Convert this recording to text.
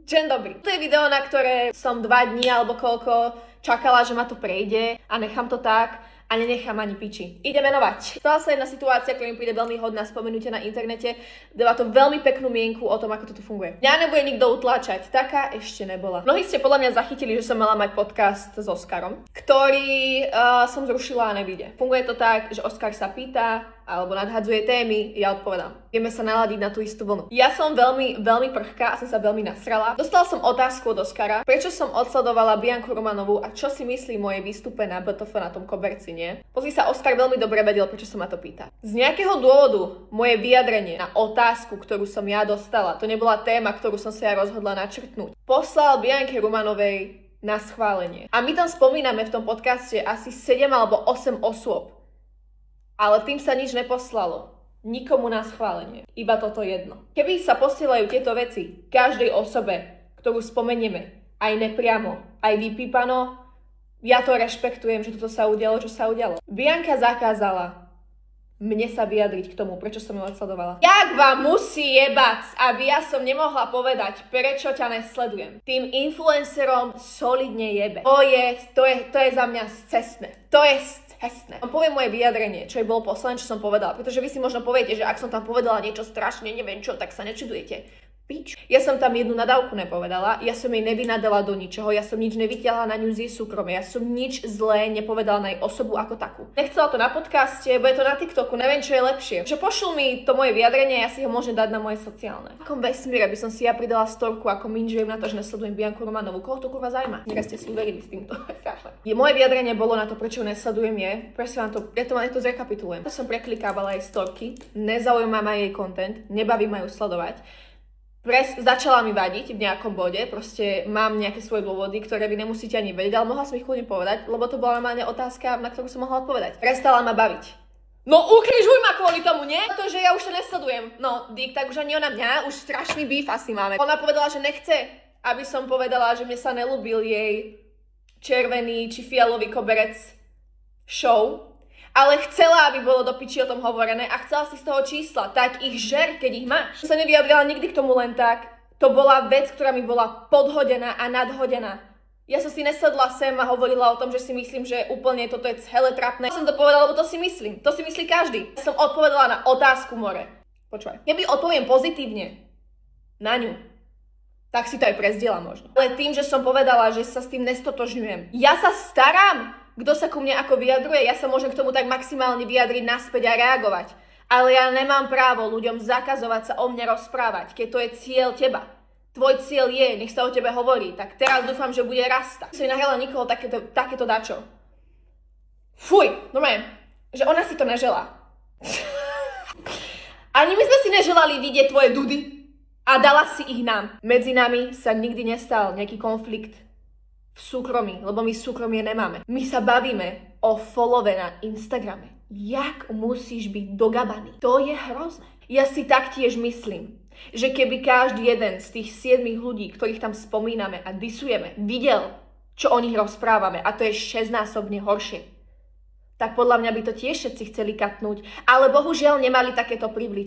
Deň dobrý. To je video, na ktoré som 2 dní alebo koľko čakala, že ma to prejde a nechám to tak a nenechám ani piči. Ideme menovať. Stala sa jedna situácia, ktorá mi príde veľmi hodná spomenutia na internete. Dáva to veľmi peknú mienku o tom, ako to tu funguje. Mňa nebude nikto utláčať. Taká ešte nebola. Mnohí ste podľa mňa zachytili, že som mala mať podcast s Oskarom, ktorý som zrušila a nevíde. Funguje to tak, že Oskar sa pýta alebo nadhadzuje témy, ja odpovedám. Vieme sa naladiť na tú istú vlnu. Ja som veľmi prchká a som sa veľmi nasrala. Dostala som otázku od Oskara, prečo som odsledovala Bianku Romanovú a čo si myslí moje výstupe na BTF na tom koberci, nie? Pozri sa, Oskar veľmi dobre vedel, prečo sa ma to pýta. Z nejakého dôvodu moje vyjadrenie na otázku, ktorú som ja dostala, to nebola téma, ktorú som sa ja rozhodla načrtnúť, poslal Bianke Romanovej na schválenie. A my tam spomíname v tom podcaste asi 7 alebo 8 osôb. Ale tým sa nič neposlalo. Nikomu na schválenie. Iba toto jedno. Keby sa posielajú tieto veci každej osobe, ktorú spomenieme, aj nepriamo, aj vypípano, ja to rešpektujem, že toto sa udialo, čo sa udialo. Bianka zakázala mne sa vyjadriť k tomu, prečo som ju odsledovala. Jak vám musí jebať, aby ja som nemohla povedať, prečo ťa nesledujem. Tým influencerom solidne jebe. To je za mňa scestné. To je scestné. Poviem moje vyjadrenie, čo je bolo posledné, čo som povedala. Pretože vy si možno poviete, že ak som tam povedala niečo strašne, neviem čo, tak sa nečudujete. Pič. Ja som tam jednu nadávku nepovedala, ja som jej nevynadala do ničoho, ja som nič nevytiahla na ňu z jej súkromia, ja som nič zlé nepovedala na jej osobu ako takú. Nechcela to na podcaste, bude to na TikToku, neviem čo je lepšie. Že pošlu mi to moje vyjadrenie, ja si ho môžem dať na moje sociálne. V akom vesmíre by som si ja pridala storku, ako minžujem na to, že nesledujem Bianku Romanovú. Koho to kurva zaujíma? Nieraz ste si uverili s týmto. Moje vyjadrenie bolo na to, prečo ju nesledujem prosím vám to, ja to zrekapitulujem. Ja som preklikávala jej storky, nezaujíma ma jej content, nebaví ma ju sledovať. Začala mi vadiť v nejakom bode, proste mám nejaké svoje dôvody, ktoré vy nemusíte ani vedieť, ale mohla som ich kľudne povedať, lebo to bola normálne otázka, na ktorú som mohla odpovedať. Prestala ma baviť. No ukrižuj ma kvôli tomu, nie? To, že ja už to nesledujem. No, dík, tak už ani ona mňa, už strašný beef asi máme. Ona povedala, že nechce, aby som povedala, že mne sa nelúbil jej červený či fialový koberec show, ale chcela, aby bolo do piči o tom hovorené a chcela si z toho čísla, tak ich žer, keď ich máš. Som sa nevyjadrila nikdy k tomu len tak. To bola vec, ktorá mi bola podhodená a nadhodená. Ja som si nesadla sem a hovorila o tom, že si myslím, že úplne toto je celé trapné. Ja som to povedala, lebo to si myslím. To si myslí každý. Ja som odpovedala na otázku more. Počúvaj. Keby odpoviem pozitívne na ňu, tak si to aj prezdielam možno. Ale tým, že som povedala, že sa s tým nestotožňujem. Ja sa starám, kto sa ku mne ako vyjadruje, ja sa môžem k tomu tak maximálne vyjadriť naspäť a reagovať. Ale ja nemám právo ľuďom zakazovať sa o mne rozprávať, keď to je cieľ teba. Tvoj cieľ je, nech sa o tebe hovorí, tak teraz dúfam, že bude rasta. Som nahrala nikoho takéto dačo. Fuj, normálne, že ona si to neželá. Ani my sme si neželali vidieť tvoje dudy a dala si ich nám. Medzi nami sa nikdy nestal nejaký konflikt v súkromí, lebo my súkromie nemáme. My sa bavíme o followe na Instagrame. Jak musíš byť dogabaný? To je hrozné. Ja si taktiež myslím, že keby každý jeden z tých 7 ľudí, ktorých tam spomíname a disujeme, videl, čo o nich rozprávame, a to je 6-násobne horšie, tak podľa mňa by to tiež všetci chceli katnúť, ale bohužiaľ nemali takéto priblič.